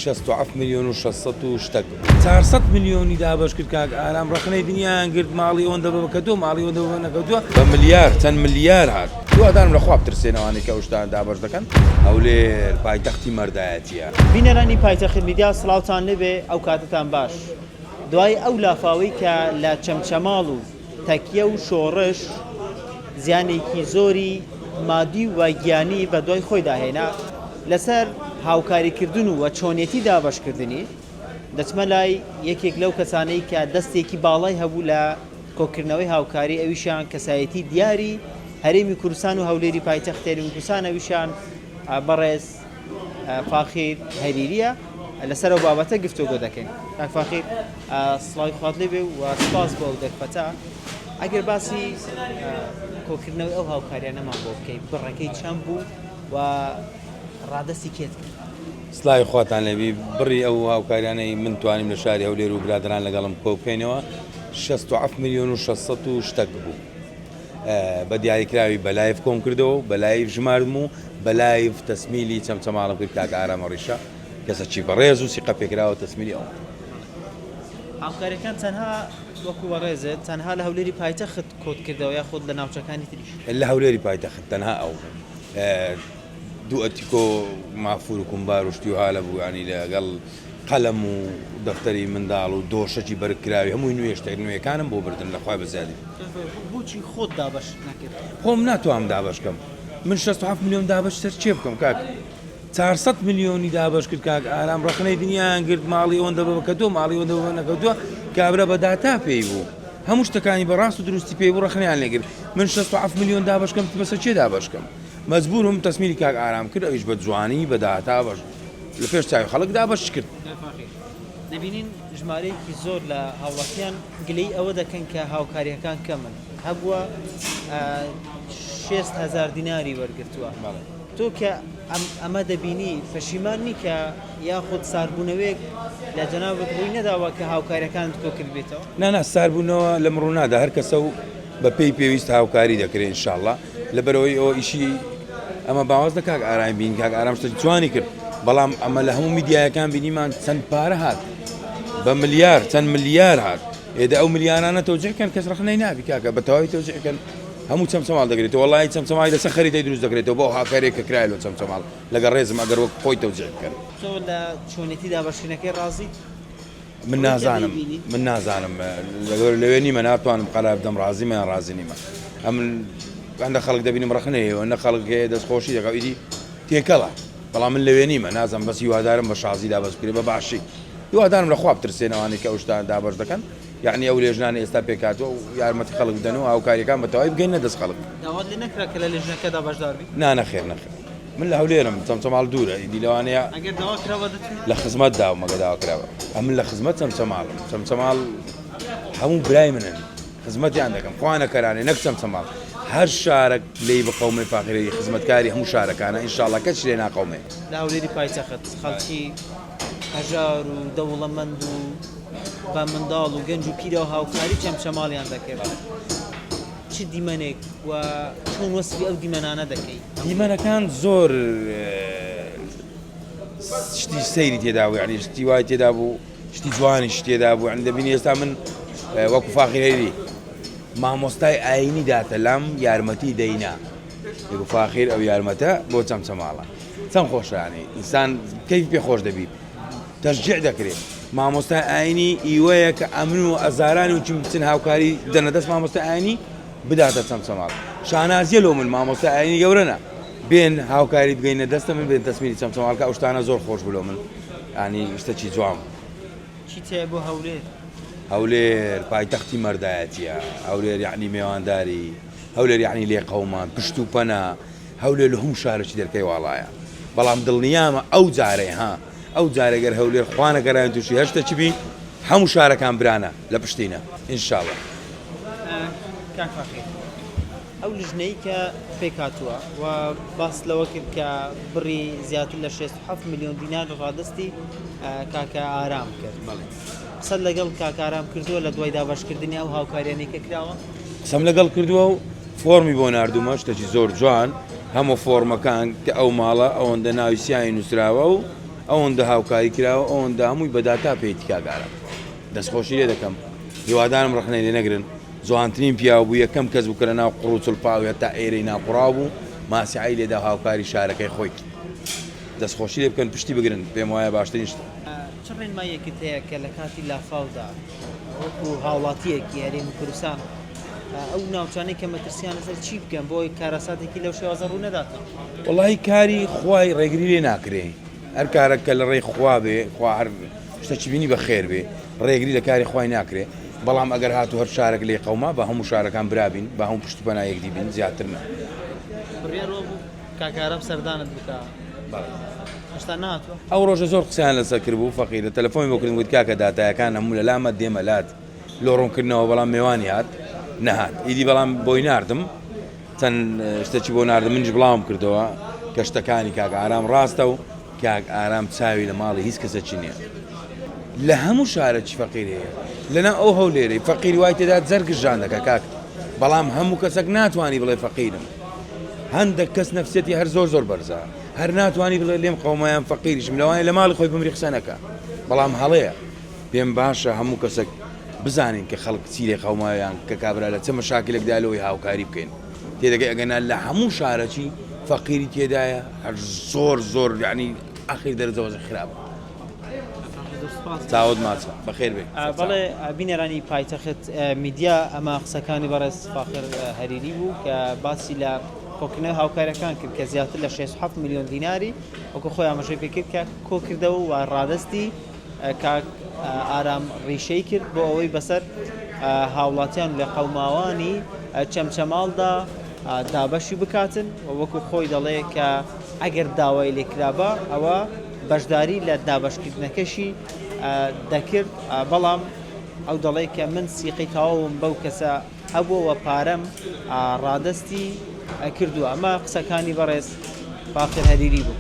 67 مليون و 600 شتك 400 مليونی دابش کرد کاک ئارام ڕخنەی دنیایان گرت ماڵی ئەوەندە بکەوتەوە ماڵی ئەوەندە نەکەوتووە بە ملیار چەند ملیار هات دووادانم لە خوا بترسێنەوانی کە ئەو شتان دابش دەکەن هەولێر پایتەختی مەردایەتیە. بینەرانی پایتەخت میدیا سڵاوتان لێبێ ئەو کاتتان باش دوای ئەو لافاوەی کە لە چەمچەماڵ و تەکیە و شۆڕش زیانێکی زۆری مادی و گیانی بە دوای خۆی داهێنا لەسەر هاوکاریکردن و چۆنیەتی دابشکردنی دەچمە لای یەکێک لەو کەسانەی کە دەستێکی باڵای هەبوو لە کۆکردنەوەی هاوکاری ئەویشان کەسایەتی دیاری هەرێمی کوردستان و هەولێری پایتەخت هەرێمی کوردستان ئەویشان بەڕێز فاخیر هەریریە لەسەر ئەو بابەتە گفتوگۆ دەکەین. کاک فاخیر سڵاوی خوات لێبێ و سپاس بۆ ئەو دەرفەتە. ئەگەر باسی کۆکردنەوەی ئەو هاوکاریانەمان بۆ بکەین بڕەکەی چەند بوو و ڕادەستی کێت کرد. سڵاوی خواتان لێبی بڕی ئەو هاوکاریانەی من توانیم لە شاری هەولێر و برادران لەگەڵم کۆ بکەینەوە 67 ملیۆن و 600 شتک بوو. بە دیاریکراوی بەلایف کۆم کردەوە بەلایف ژماردم و بەلایف تەسمیلی چەمچەماڵم کرد کاک ئارامە ڕیشە کەسەکی بەڕێز و سیقە پێکراوە تەسمیلی ئەو. هاوکاریەکان تەنها وەکو بەڕێزت تەنها لە هەولێری پایتەخت کۆت کردەوە یا خۆت لە ناوچەکانی تریش؟ لە هەولێری پایتەخت تەنها ئەو دوو ئەتیکۆ مافور و کومبار و شتی و هالە بوو ینی لەگەڵ قەلەم و دەفتەری منداڵ و دۆشەکی بەرکراوی هەمووی نوێشتێک نوێیەکانم بۆ بردن لەخوای بەزیادی. بۆچی خۆت دابش نەکرد؟ خۆم ناتوانم دابش بکەم. من 67 ملیۆن دابش سەر چێ بکەم کاک؟ 400 ملیۆنی دابش کرد کاک ئارام ڕخنەی دنیایان گرت ماڵی ئەوەندە بکەوتەوە ماڵی ئەوەندە نەکەوتووە کابرا بە داتا پێی بوو هەموو شتەکانی بەڕاست و دروستی پێی بوو ڕخنەیان لێگرت. من 67 ملیۆن دابش بکەم بەسەر چێ دابش بکەم؟ مەجبورم تەسمیلی کاک ئارام کرد ئەویش بە جوانی بە داتا باش لە پێش چاوی خەڵک دابش کرد. دەبینین ژمارەیەکی زۆر لە هاوڵاتیان گلەی ئەوە دەکەن کە هاوکاریەکان کەمن هەبووە 6,000 دیناری وەرگرتووە. تۆ کە ئەمە دەبینی پەشیمانی کە یاخود ساربوونەوەیەک لە جەنابەت ڕووی نەداوە کە هاوکاریەکانت کۆ کرد بێتەوە؟ نانا ساربوونەوە لە مڕوونادا هەر کەسە و بە پێی پێویست هاوکاری دەکرێت ئینشاءڵڵا لەبەرەوەی ئەو ئیشی ئەمە باوەز دە کاک ئارام بین کاک ئارام شتێکی جوانی کرد بەڵام ئەمە لە هەموو میدیایەکان بینیمان چەند پارە هات بە ملیار چەند ملیار هات ئێدە ئەو ملیارانە تەوجێکەن کەس ڕخنەی نابی کاکە بە تەواوی تەوجێکەن هەموو چەمچەماڵ دەگرێتەوە وەڵی چەمچەماڵی لەسەر خەریتەی دروست دەکرێتەوە بۆ هاوکارێک کە کرایەوە چەمچەماڵ لەگەڵ ڕێزم ئەگەر وەک خۆی تەوجێ بکەن. تۆ لە چۆنێتی دابەشکردنەکەی ڕازی؟ من نازانم لەوێ نیمە ناتوانم قەرار بدەم ڕازیمە ڕازی نیمە. ئەم هەندە خەڵک دەبینم ڕخنەیەوە نە خەڵک دەستخۆشی دەکەوت ئیدی تێکەڵە بەڵام من لەوێ نیمە نازانم بەس هیوادارم بە شازی دابەش بکرێت بە باشی هیوادارم لە خوا بترسێنەوانی کە ئەو شتان دابەش دەکەن یعنی ئەو لێژنانە ئێستا پێکاتەوە و یارمەتی خەڵک بدەنەوە هاوکاریەکان بە تەواوی بگەینە دەست خەڵک. داوات لێ نەکرا کە لە لێژنەکەدا بەشدار بی؟ نەخێر من لە هەولێرم چەمچەماڵ دوورە ئیدی لەوانەیە ئەگەر داوا کراوە دەتوانیت لە خزمەت داوم ئەگە داوا کراوە ئەمن لە خزمەت چەمچەماڵ هەموو برای منن خزمەتیان دەکەم خوا نەکەرانێ نەک چەمچەماڵ هەر شارێک لێی بە قەومەی فاخرەی خزمەتکاری هەموو شارەکانە ئینشاءڵڵا کەس لێ ناقەومێ. لە هەولێری پایتەخت خەڵکی هەژار و دەوڵەمەند و بە منداڵ و گەنج و پیرە و هاوکاری چەمچەماڵیان دەکەێت. چ دیمەنێک و چۆن وەسفی ئەو دیمەنانە دەکەی؟ دیمەنەکان زۆر شتی سەیری تێدا بوو یعنی شتی وای تێدا بوو شتی جوانیش تێدا بوو یعنی دەبینی ئێستا من وەکو فاخیر هەیری مامۆستای ئاینی داتە لام یارمەتی دەینا وەکو فاخیر ئەو یارمەتە بۆ چەمچەماڵە چەند خۆشیانی ئینسان کەیف پێ خۆش دەبی تەشجیع دەکرێت. مامۆستای ئاینی ئیوەیە کە ئەمن و ئەزارانی و چون بچن هاوکاری دەنەدەست مامۆستای ئاینی بداتە چەمچەماڵ. شانازیە لۆ من مامۆستای ئاینی گەورەنە بێن هاوکاری بگەینە دەستە من بێن تەسمیری چەمچەماڵکە ئەو شتانە زۆر خۆش بوو لۆ من ینی شتێکی جوان. چی تێ بۆ هەولێر؟ هەولێر پایتەختی مەردایەتیە هەولێر یعنی میێوانداری هەولێر یعنی لێ قەومان پشت و پەنە هەولێر لە هەموو شارێکی دەرکەی واڵایە بەڵام دڵنیامە ئەو جارێ ئەو جارێگەر هەولێر خوا نەگەڕایەن تووشی هەشتە چ بی هەموو شارەکان برانە لە پشتینە ئینشاڵڵا. کاک فاخیر ئەو لیژنەی کە پێک هاتووە و باس لەوە کرد کە بڕی زیاتر لە 67 ملیۆن دینار ڕادستی کاکە ئارام کرد. قسە لەگەڵ کاکە ئارام کردووە لە دوای دابەشکردنی ئەو هاوکاریانەی کە کراوە؟ قسەم لەگەڵ کردووە و فۆرمی بۆ ناردوومە شتێکی زۆر جوان هەموو فۆرمەکان کە ئەو ماڵە ئەوەندە ناوی سیایی نووسراوە و ئەوەندە هاوکاری کراوە ئەوەندە هەمووی بەداتا پێیتی کاگارە دەستخۆشی لێ دەکەم هیوادارم ڕخنەی لێ نەگرن جوانترین پیاو بوو یەکەم کەس بوو کە لە ناو قوڕ و پاوی تا ئێرەی ناقوڕاو بوو ماسیعی لێدا هاوکاری شارەکەی خۆی دەستخۆشی لێ بکەن پشتی بگرن پێم وایە باشترین شتە چ ڕێنمایەکت هەیە کە لە کاتی لافاودا وەکو هاوڵاتیەکی هەرێمی کوردستان ئەو ناوچانەی کە مەترسیان لەسەر چی بکەن بۆی کارەساتێکی لەو شێوازە ڕوو نەداتەوە وڵی کاری خوای ڕێگری لێ ناکرێ هەر کارێککە لە ڕێی خوا بێ خوا هەر شتەکی بینی بە خێر بێ ڕێگری لە کاری خوای ناکرێ بەڵام ئەگەر هاتو هەر شارێک لێ قەوما بە هەموو شارەکان برابین بە هەموو پشت بەنا یەکدی بین زیاتر نە بڕیارەوە بوو کاکارە سەردانت بکە هەشتا ناتوە ئەو ڕۆژە زۆر قسەیان لەسەر کرد بوو فەقیرە تەلەفۆنی بۆ کردن گوت کاکە داتایەکان هەموو لە لامە دێمەلات لۆ ڕوونکردنەوە بەڵام میوانی هات نەهات ئیدی بەڵام بۆی ناردم چەند شتێکی بۆ ناردم منیش بڵاوم کردەوە کە شتەکانی کاک ئارام ڕاستە و کاک ئارام چاوی لە ماڵی هیچ کەسەکی نییە لە هەموو شارێکی فەقیر هەیە لەنا ئەو هەولێرەی فەقیر وای تێدا جەرگژان دەکە کاک بەڵام هەموو کەسێک ناتوانانی بڵێ فەقیرم هەندێک کەس نەفسێتی هەر زۆر بەرزە هەر ناتوانانی بڵێ لێم قەومایان فەقیریشم لەوانەیە لە ماڵی خۆی بمری قسە نەکە بەڵام هەڵەیە پێم باشە هەموو کەسێک بزانین کە خەڵک چیرێ قەومایان کە کابرا لە چه مەشاکلێکدا لەوەی هاوکاری بکەین تێدەگەی ئەگەنا لە هەموو شارەکی فەقیری تێدایە هەر زۆر یعنی ئاخیر دەرەجەوە خراپە چاوت ماچە بەخێر بێ بەڵێ بینێرانی پایتەخت میدیا ئەمە قسەکانی بەڕێز فاخر هەریری بوو کە باسی لە کۆکردنەوە هاوکاریەکان کرد کە زیاتر لە 6 میلیۆن دیناری وەکو خۆی ئاماژەی پێکرد کە کۆکردەوە و ڕادستی کاک ئارام ڕیشەی کرد بۆ ئەوەی بەسەر هاوڵاتیان لە قەوماوانی چەمچەماڵدا دابەشی بکاتن وەکو خۆی دەڵێ کە ئەگەر داوای لێکرابە ئەوە بەشداری لە دابشکردنەکەشی دەکرد بەڵام ئەو دەڵێ کە من سیقی تەواوم بەو کەسە هەبووەوە پارەم ڕادستی کردووە ئەمە قسەکانی بەڕێز فاخر هەریری بوو.